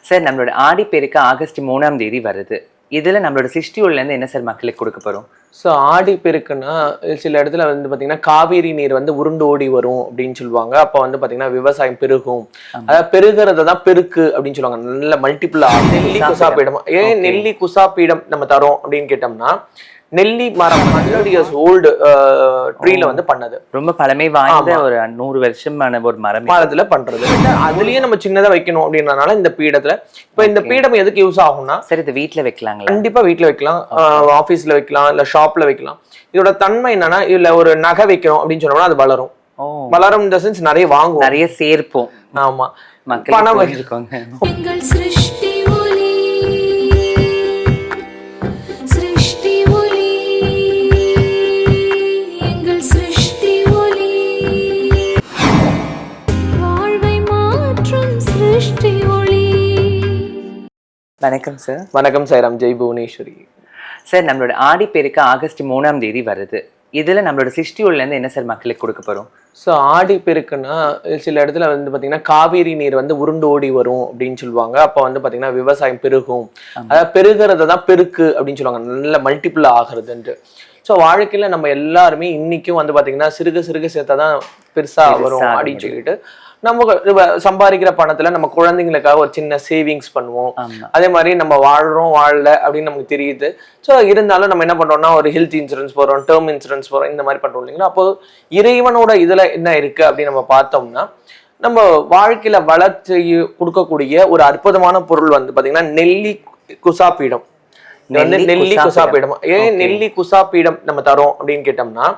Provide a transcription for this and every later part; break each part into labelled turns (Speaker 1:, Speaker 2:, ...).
Speaker 1: Sir நம்மளோட Aadiperukku August 3ஆம் தேதி வருது. இதுல நம்மளோட சிருஷ்டியூர்ல இருந்து என்ன சார் மக்களுக்கு கொடுக்க போறோம்?
Speaker 2: ஸோ ஆடிப்பெருக்குன்னா சில இடத்துல வந்து பார்த்தீங்கன்னா காவேரி நீர் வந்து உருண்டு ஓடி வரும் அப்படின்னு சொல்லுவாங்க. அப்போ வந்து பார்த்தீங்கன்னா விவசாயம் பெருகும். அதாவது பெருகிறத தான் பெருக்கு அப்படின்னு சொல்லுவாங்க. நல்ல மல்டிபிள் நெல்லி குசாப்பீடம். ஏன் நெல்லி குசாப்பீடம் நம்ம தரோம் அப்படின்னு கேட்டோம்னா, நெல்லி மரம் 100 years ஓல்டு ட்ரீல வந்து பண்ணது.
Speaker 1: ரொம்ப பழமை வாய்ந்த ஒரு 100 வருஷமான ஒரு
Speaker 2: மரத்துல பண்றது. அதுலயே நம்ம சின்னதா வைக்கணும் அப்படின்றதுனால இந்த பீடத்துல இப்ப இந்த பீடம் எதுக்கு யூஸ் ஆகும்னா,
Speaker 1: சரி இது வீட்டுல வைக்கலாங்களா?
Speaker 2: கண்டிப்பா வீட்டுல வைக்கலாம், ஆபீஸ்ல வைக்கலாம், இல்ல ஷாப்ல வைக்கலாம். இதோட தன்மை என்னன்னா, இல்ல ஒரு நகை வைக்கிறோம் அப்படின்னு சொன்னோம்னா அது வளரும். வளரும் இந்த சென்ஸ் நிறைய வாங்குவோம்,
Speaker 1: நிறைய சேர்ப்போம்.
Speaker 2: ஆமா,
Speaker 1: பணம் வச்சிருக்கோங்க. வணக்கம் சார்.
Speaker 2: வணக்கம் சார். ஜெய் புவனேஸ்வரி.
Speaker 1: சார் நம்மளோட ஆடிப்பெருக்கு ஆகஸ்ட் 3ஆம் தேதி வருது. இதுல நம்மளோட சிருஷ்டியூர்ல இருந்து என்ன சார் மக்களுக்கு கொடுக்க போறோம்?
Speaker 2: ஸோ ஆடிப்பெருக்குன்னா சில இடத்துல வந்து பார்த்தீங்கன்னா காவேரி நீர் வந்து உருண்டு ஓடி வரும் அப்படின்னு சொல்லுவாங்க. அப்போ வந்து பார்த்தீங்கன்னா விவசாயம் பெருகும். அதாவது பெருகிறத தான் பெருக்கு அப்படின்னு சொல்லுவாங்க. நல்ல மல்டிபிள் ஆகிறதுன்ட்டு. ஸோ வாழ்க்கையில நம்ம எல்லாருமே இன்னைக்கும் வந்து பார்த்தீங்கன்னா சிறுக சிறுக சேர்த்தா தான் பெருசா வரும் அப்படின்னு சொல்லிட்டு நம்ம சம்பாதிக்கிற பணத்துல நம்ம குழந்தைங்களுக்காக ஒரு சின்ன சேவிங்ஸ் பண்ணுவோம். அதே மாதிரி நம்ம வாழ்றோம் வாழல அப்படின்னு நமக்கு தெரியுது. ஸோ இருந்தாலும் நம்ம என்ன பண்றோம்னா, ஒரு ஹெல்த் இன்சூரன்ஸ் போறோம், டேர்ம் இன்சூரன்ஸ் போறோம், இந்த மாதிரி பண்றோம் இல்லைங்களா? அப்போ இறைவனோட இதுல என்ன இருக்கு அப்படின்னு நம்ம பார்த்தோம்னா, நம்ம வாழ்க்கையில வளர்ச்சி கொடுக்கக்கூடிய ஒரு அற்புதமான பொருள் வந்து பாத்தீங்கன்னா நெல்லி குசாப்பீடம். நெல்லி குசாப்பீடம். ஏன் நெல்லி குசாப்பீடம் நம்ம தரோம் அப்படின்னு கேட்டோம்னா,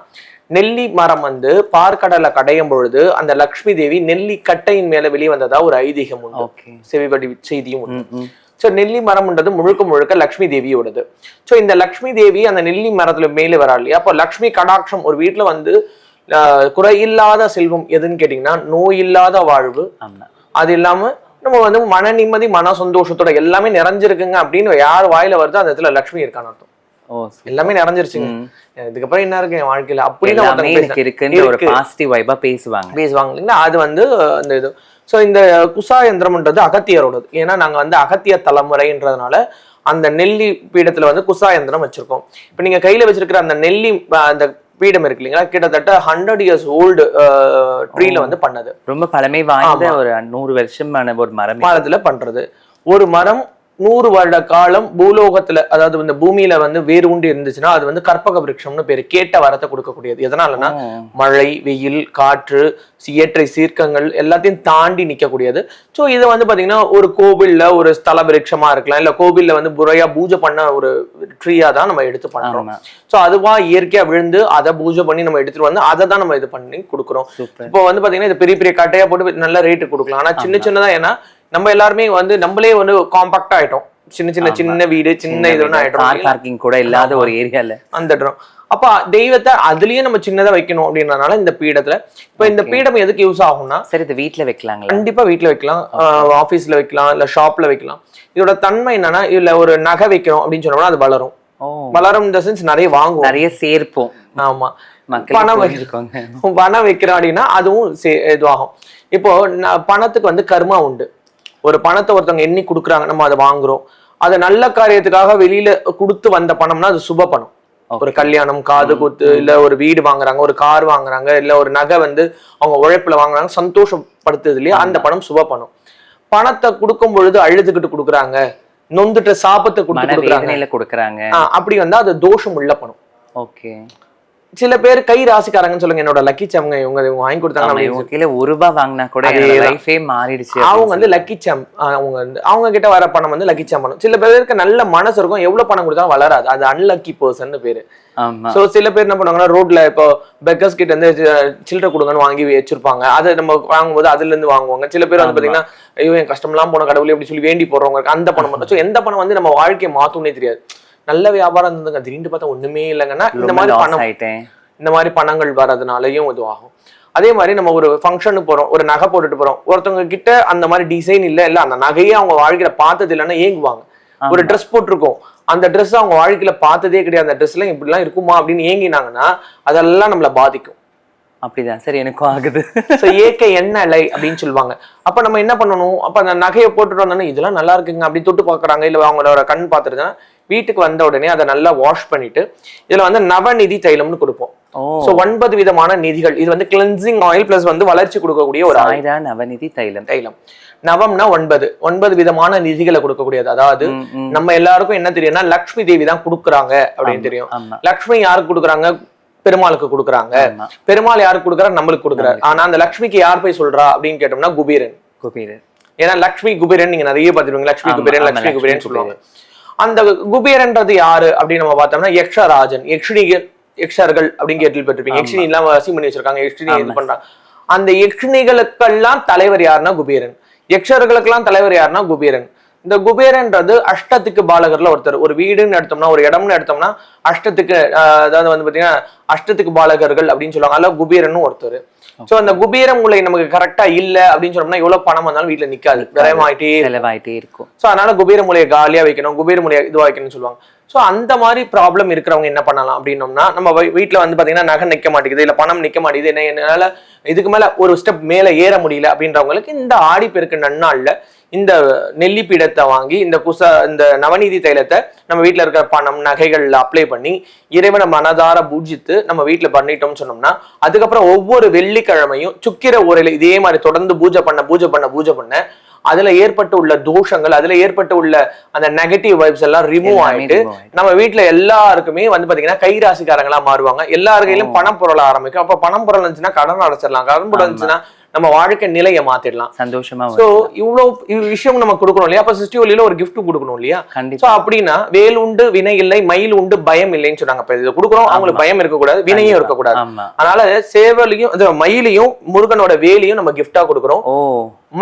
Speaker 2: நெல்லி மரம் வந்து பார்க்கடலை கடையும் பொழுது அந்த லக்ஷ்மி தேவி நெல்லி கட்டையின் மேல வெளியே வந்ததா ஒரு ஐதீகம் உண்டு, செவிவடி செய்தியும் உண்டு. சோ நெல்லி மரம்ன்றது முழுக்க முழுக்க லக்ஷ்மி தேவியோடது. சோ இந்த லக்ஷ்மி தேவி அந்த நெல்லி மரத்துல மேலே வரா இல்லையா? அப்போ லக்ஷ்மி கடாட்சம் ஒரு வீட்டுல வந்து குறையில்லாத செல்வம் எதுன்னு கேட்டீங்கன்னா நோய் இல்லாத வாழ்வு. அது இல்லாம நம்ம வந்து மன நிம்மதி, மன சந்தோஷத்தோட எல்லாமே நிறைஞ்சிருக்குங்க அப்படின்னு யார் வாயில வருதோ அந்த இடத்துல லக்ஷ்மி இருக்கான்னு அர்த்தம். எல்லாமே நிறைஞ்சிருச்சுங்க, இதுக்கப்புறம் என்ன இருக்கு என் வாழ்க்கையில அப்படின்னு
Speaker 1: ஒரு பாசிட்டிவ் வைபா பேசுவாங்க
Speaker 2: இல்லைங்களா? அது வந்து அந்த இது. ஸோ இந்த குசா யந்திரம்ன்றது அகத்தியரோடது. ஏன்னா நாங்க வந்து அகத்திய தலைமுறைன்றதுனால அந்த நெல்லி பீடத்துல வந்து குசா யந்திரம் வச்சிருக்கோம். இப்ப நீங்க கையில வச்சிருக்கிற அந்த நெல்லி அந்த பீடம் இருக்கு இல்லைங்களா, கிட்டத்தட்ட 100 years ஓல்டு ட்ரீல வந்து பண்ணது.
Speaker 1: ரொம்ப பழமை வாய்ந்த ஒரு 100 வருஷமான ஒரு
Speaker 2: மரத்துல பண்றது. ஒரு மரம் 100 வருட காலம் பூலோகத்துல, அதாவது இந்த பூமியில வந்து வேறு உண்டு இருந்துச்சுன்னா அது வந்து கற்பக விருட்சம்னு பேரு. கேட்ட வரத்தை கொடுக்கக்கூடியது. எதனாலன்னா மழை, வெயில், காற்று, இயற்கை சீர்க்கங்கள் எல்லாத்தையும் தாண்டி நிக்கக்கூடியது. ஸோ இது வந்து பாத்தீங்கன்னா ஒரு கோவில்ல ஒரு ஸ்தல விருட்சமா இருக்கலாம், இல்ல கோவில்ல வந்து முறையா பூஜை பண்ண ஒரு ட்ரீயா தான் நம்ம எடுத்து பண்றோம். ஸோ அதுவா இயற்கையா விழுந்து அதை பூஜை பண்ணி நம்ம எடுத்துட்டு வந்து அதை தான் நம்ம இது பண்ணி கொடுக்குறோம். இப்போ வந்து பாத்தீங்கன்னா இது பெரிய பெரிய கட்டையா போட்டு நல்ல ரேட்டு கொடுக்கலாம். ஆனா சின்ன சின்னதா, ஏன்னா நம்ம எல்லாருமே வந்து நம்மளே வந்து காம்பாக்டா ஆயிட்டோம். சின்ன வீடு, சின்ன இதுன்னு ஆயிட்டோம்.
Speaker 1: கூட இல்லாத ஒரு ஏரியால வந்துடுறோம்.
Speaker 2: அப்ப தெய்வத்தை அதுலயே நம்ம சின்னதா வைக்கணும் அப்படின்றதுனால இந்த பீடத்துல இப்ப இந்த பீடம் எதுக்கு யூஸ் ஆகும்னா,
Speaker 1: சரி இது வீட்டுல வைக்கலாங்களா?
Speaker 2: கண்டிப்பா வீட்டுல வைக்கலாம், ஆபீஸ்ல வைக்கலாம், இல்ல ஷாப்ல வைக்கலாம். இதோட தன்மை என்னன்னா, இல்ல ஒரு நகை வைக்கிறோம் அப்படின்னு சொன்னோம்னா அது வளரும். வளரும் இந்த சென்ஸ் நிறைய வாங்குவோம்,
Speaker 1: நிறைய சேர்ப்போம்.
Speaker 2: ஆமா, பணம் வைக்கிறோம் அப்படின்னா அதுவும் இதுவாகும். இப்போ பணத்துக்கு வந்து கர்மா உண்டு. ஒரு பணத்தை ஒருத்தவங்க எண்ணி கொடுக்குறாங்க, நம்ம அதை வாங்குறோம். அதை நல்ல காரியத்துக்காக வெளியில கொடுத்து வந்த பணம்னா அது சுப பணம். ஒரு கல்யாணம், காது குத்து, இல்ல ஒரு வீடு வாங்குறாங்க, ஒரு கார் வாங்குறாங்க, இல்ல ஒரு நகை வந்து அவங்க உழைப்புல வாங்குறாங்க, சந்தோஷப்படுத்துது இல்லையா, அந்த பணம் சுப பணம். பணத்தை கொடுக்கும் பொழுது அழுதுகிட்டு கொடுக்குறாங்க, நொந்துட்ட சாபத்தை
Speaker 1: கொடுக்குறாங்க,
Speaker 2: அப்படி வந்தா அது தோஷம் உள்ள பணம்.
Speaker 1: ஓகே.
Speaker 2: சில பேர் கை ராசிக்காரங்கன்னு சொல்லுங்க, என்னோட லக்கி சாம் இவங்க வாங்கி கொடுத்தாங்க,
Speaker 1: ₹1 வாங்கினா கூட லைஃபே மாறிடுச்சு.
Speaker 2: அவங்க வந்து லக்கி சாம், அவங்க கிட்ட வர பணம் வந்து லக்கி சாம் பணம். சில பேருக்கு நல்ல மனசு இருக்கும், எவ்வளவு பணம் கொடுத்தாலும் வளராது, அது அன்லக்கி பர்சன் பேரு. சோ சில பேர் என்ன பண்ணுவாங்கன்னா, ரோட்ல இப்போ பெக்கர்ஸ் கிட்ட இருந்து சில்லறை கொடுங்கன்னு வாங்கி வச்சிருப்பாங்க, அதை நம்ம வாங்கும்போது அதுல இருந்து வாங்குவாங்க. சில பேர் வந்து பாத்தீங்கன்னா, ஐயோ என் கஷ்டம் எல்லாம் போன கடவுளே அப்படி சொல்லி வேண்டி போடுறவங்க அந்த பணம் மட்டும். எந்த பணம் வந்து நம்ம வாழ்க்கையை மாத்தும்னே தெரியாது. நல்ல வியாபாரம் இருந்ததுங்க, திடீர்னு பார்த்தா ஒண்ணுமே இல்லைங்கன்னா இந்த மாதிரி பணங்கள் வர்றதுனாலயும் இதுவாகும். அதே மாதிரி நம்ம ஒரு ஃபங்க்ஷனுக்கு போறோம், ஒரு நகை போட்டுட்டு போறோம், ஒருத்தவங்க கிட்ட அந்த மாதிரி டிசைன் இல்ல அந்த நகையே அவங்க வாழ்க்கையில பார்த்தது இல்லைன்னா ஏங்குவாங்க. ஒரு ட்ரெஸ் போட்டிருக்கோம், அந்த ட்ரெஸ் அவங்க வாழ்க்கையில பார்த்ததே கிடையாது, அந்த ட்ரெஸ் எல்லாம் இப்படி எல்லாம் இருக்குமா அப்படின்னு ஏங்கினாங்கன்னா அதெல்லாம் நம்மள பாதிக்கும்.
Speaker 1: அப்படிதான் சார் எனக்கும் ஆகுது.
Speaker 2: ஸோ ஏக்க எண்ணெய் அப்படின்னு சொல்லுவாங்க. அப்ப நம்ம என்ன பண்ணணும், அப்ப அந்த நகையை போட்டுட்டு வந்தோன்னா இதெல்லாம் நல்லா இருக்குங்க அப்படின்னு தொட்டு பாக்குறாங்க, இல்ல அவங்களோட கண் பார்த்துருதுன்னா வீட்டுக்கு வந்த உடனே அதை நல்லா வாஷ் பண்ணிட்டு இதுல வந்து நவநிதி தைலம்னு கொடுப்போம். சோ 9 விதமான நிதிகள். இது வந்து கிளென்சிங் ஆயில் பிளஸ் வந்து வளர்ச்சி கொடுக்கக்கூடிய ஒரு
Speaker 1: சாய்ரா நவநிதி தைலம்.
Speaker 2: நவம்னா 9 விதமான நிதிகளை கொடுக்கக்கூடியது. அதாவது நம்ம எல்லாருக்கும் என்ன தெரியும்னா லக்ஷ்மி தேவி தான் கொடுக்குறாங்க அப்படின்னு தெரியும். லக்ஷ்மி யாருக்கு கொடுக்குறாங்க? பெருமாளுக்கு கொடுக்குறாங்க. பெருமாள் யாருக்கு கொடுக்குறாரு? நம்மளுக்கு கொடுக்குறாரு. ஆனா அந்த லக்ஷ்மிக்கு யார் போய் சொல்றா அப்படின்னு கேட்டோம்னா குபேரன். ஏன்னா லக்ஷ்மி குபேரன் நீங்க நிறைய பார்த்துருவீங்க. லக்ஷ்மி குபேரன் சொல்லுவாங்க. அந்த குபேரன்றது யாரு அப்படின்னு நம்ம பார்த்தோம்னா யக்ஷராஜன், யக்ஷர்கள் அப்படின்னு கேள்விப்பட்டிருப்பீங்க. யக்ஷினி எல்லாம் வசியம் பண்ணி வச்சிருக்காங்க, யக்ஷினி இது பண்றாங்க. அந்த யக்ஷினிகளுக்கெல்லாம் தலைவர் யாருன்னா குபேரன். யக்ஷர்களுக்கெல்லாம் தலைவர் யாருன்னா குபேரன். இந்த குபேரன்றது அஷ்டத்துக்கு பாலகர்ல ஒருத்தர். ஒரு வீடுன்னு எடுத்தோம்னா, ஒரு இடம்னு எடுத்தோம்னா அஷ்டத்துக்கு, அதாவது வந்து பாத்தீங்கன்னா அஷ்டத்துக்கு பாலகர்கள் அப்படின்னு சொல்லுவாங்க. அல்ல குபேரன் ஒருத்தர். சோ அந்த குபேர மூலை நமக்கு கரெக்டா இல்ல அப்படின்னு சொன்னோம்னா எவ்வளவு பணம் வந்தாலும் வீட்டுல நிக்காது, செலவாயிட்டே இருக்கும். சோ அதனால குபேர மூலையை காலியா வைக்கணும், குபேர மூலையை இதுவா வைக்கணும்னு சொல்லுவாங்க. சோ அந்த மாதிரி ப்ராப்ளம் இருக்கிறவங்க என்ன பண்ணலாம் அப்படின்னோம்னா, நம்ம வீட்டுல வந்து பாத்தீங்கன்னா நகை நிக்க மாட்டேங்குது, இல்ல பணம் நிக்க மாட்டேங்குது, என்னால இதுக்கு மேல ஒரு ஸ்டெப் மேல ஏற முடியல அப்படின்றவங்களுக்கு இந்த ஆடிப்பெருக்கு நன்னாள்ல இந்த நெல்லி பீடத்தை வாங்கி இந்த நவநீதி தைலத்தை நம்ம வீட்டுல இருக்கிற பணம் நகைகள்ல அப்ளை பண்ணி இறைவனை மனதார பூஜித்து நம்ம வீட்டுல பண்ணிட்டோம்னு சொன்னோம்னா, அதுக்கப்புறம் ஒவ்வொரு வெள்ளிக்கிழமையும் சுக்கிர உரையில இதே மாதிரி தொடர்ந்து பூஜை பண்ண அதுல ஏற்பட்டு உள்ள தோஷங்கள், அதுல ஏற்பட்டு உள்ள அந்த நெகட்டிவ் வைப்ஸ் எல்லாம் ரிமூவ் ஆயிட்டு நம்ம வீட்டுல எல்லாருக்குமே வந்து பாத்தீங்கன்னா கைராசிக்காரங்களா மாறுவாங்க. எல்லார் கையிலும் பணம் பொருள ஆரம்பிக்கும். அப்ப பணம் பொருள் இருந்துச்சுன்னா கடன் அடைச்சிடலாம், கடன் பொருள் இருந்துச்சுன்னா நம்ம வாழ்க்கை நிலையை மாத்திடலாம், சந்தோஷமா. சோ இவ்வளவு விஷயம் நம்ம கொடுக்கணும் இல்லையா? அப்ப சிருஷ்டி ஒளியில ஒரு கிஃப்ட் கொடுக்கணும் இல்லையா? சோ அப்படின்னா வேல் உண்டு வினை இல்லை, மயில் உண்டு பயம் இல்லைன்னு சொன்னாங்க. இப்ப இதை கொடுக்குறோம், அவங்களுக்கு பயம் இருக்கக்கூடாது, வினையும் இருக்கக்கூடாது. அதனால சேவலையும் மயிலையும் முருகனோட வேலையும் நம்ம கிஃப்டா கொடுக்குறோம்.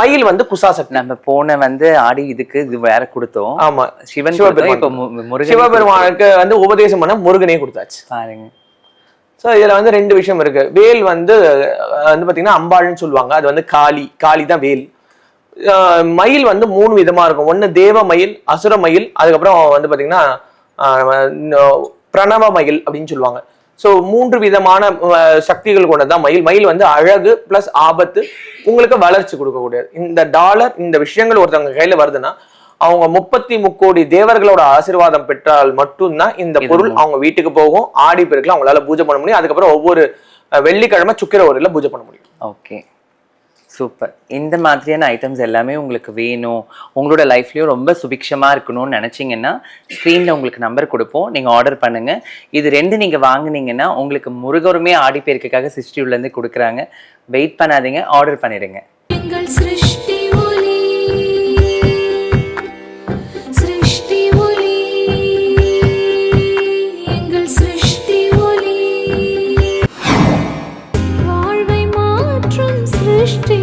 Speaker 2: மயில் வந்து குசாசக்தி.
Speaker 1: நம்ம போன வந்து ஆடி இதுக்கு இது வேற கொடுத்தோம்.
Speaker 2: ஆமா, சிவபெருமானுக்கு வந்து உபதேசம் பண்ண முருகனே கொடுத்தாச்சு பாருங்க. ஸோ இதுல வந்து 2 விஷயம் இருக்கு. வேல் வந்து பாத்தீங்கன்னா அம்பாள்னு சொல்லுவாங்க, அது வந்து காளி தான் வேல். மயில் வந்து 3 விதமா இருக்கும். ஒண்ணு தேவ மயில், அசுர மயில், அதுக்கப்புறம் வந்து பாத்தீங்கன்னா பிரணவ மயில் அப்படின்னு சொல்லுவாங்க. ஸோ 3 விதமான சக்திகள் கொண்டதான் மயில். மயில் வந்து அழகு பிளஸ் ஆபத்து, உங்களுக்கு வளர்ச்சி கொடுக்கக்கூடியது. இந்த டாலர் இந்த விஷயங்கள் ஒருத்தவங்க கையில வருதுன்னா அவங்க 33 கோடி தேவர்களோட ஆசீர்வாதம் பெற்றால் மட்டும்தான் இந்த பொருள் அவங்க வீட்டுக்கு போகும். ஆடி பெருக்குல அவங்களால பூஜை பண்ண முடியும். அதுக்கப்புறம் ஒவ்வொரு வெள்ளிக்கிழமை சுக்கிர உரையில பூஜை பண்ண முடியும்.
Speaker 1: Okay, super. இந்த மாதிரியான ஐட்டம்ஸ் எல்லாமே உங்களுக்கு வேணும், உங்களோட லைஃப்லயும் ரொம்ப சுபிக்ஷமா இருக்கணும்னு நினைச்சீங்கன்னா ஸ்க்ரீன்ல உங்களுக்கு நம்பர் கொடுப்போம், நீங்க ஆர்டர் பண்ணுங்க. இது 2 நீங்க வாங்குனீங்கன்னா உங்களுக்கு முருகருமே ஆடி பெருக்குக்காக சிருஷ்டியுள்ள இருந்து கொடுக்குறாங்க. வெயிட் பண்ணாதீங்க, ஆர்டர் பண்ணிடுங்க.
Speaker 3: வாழ்வை மாற்றும் சிருஷ்டி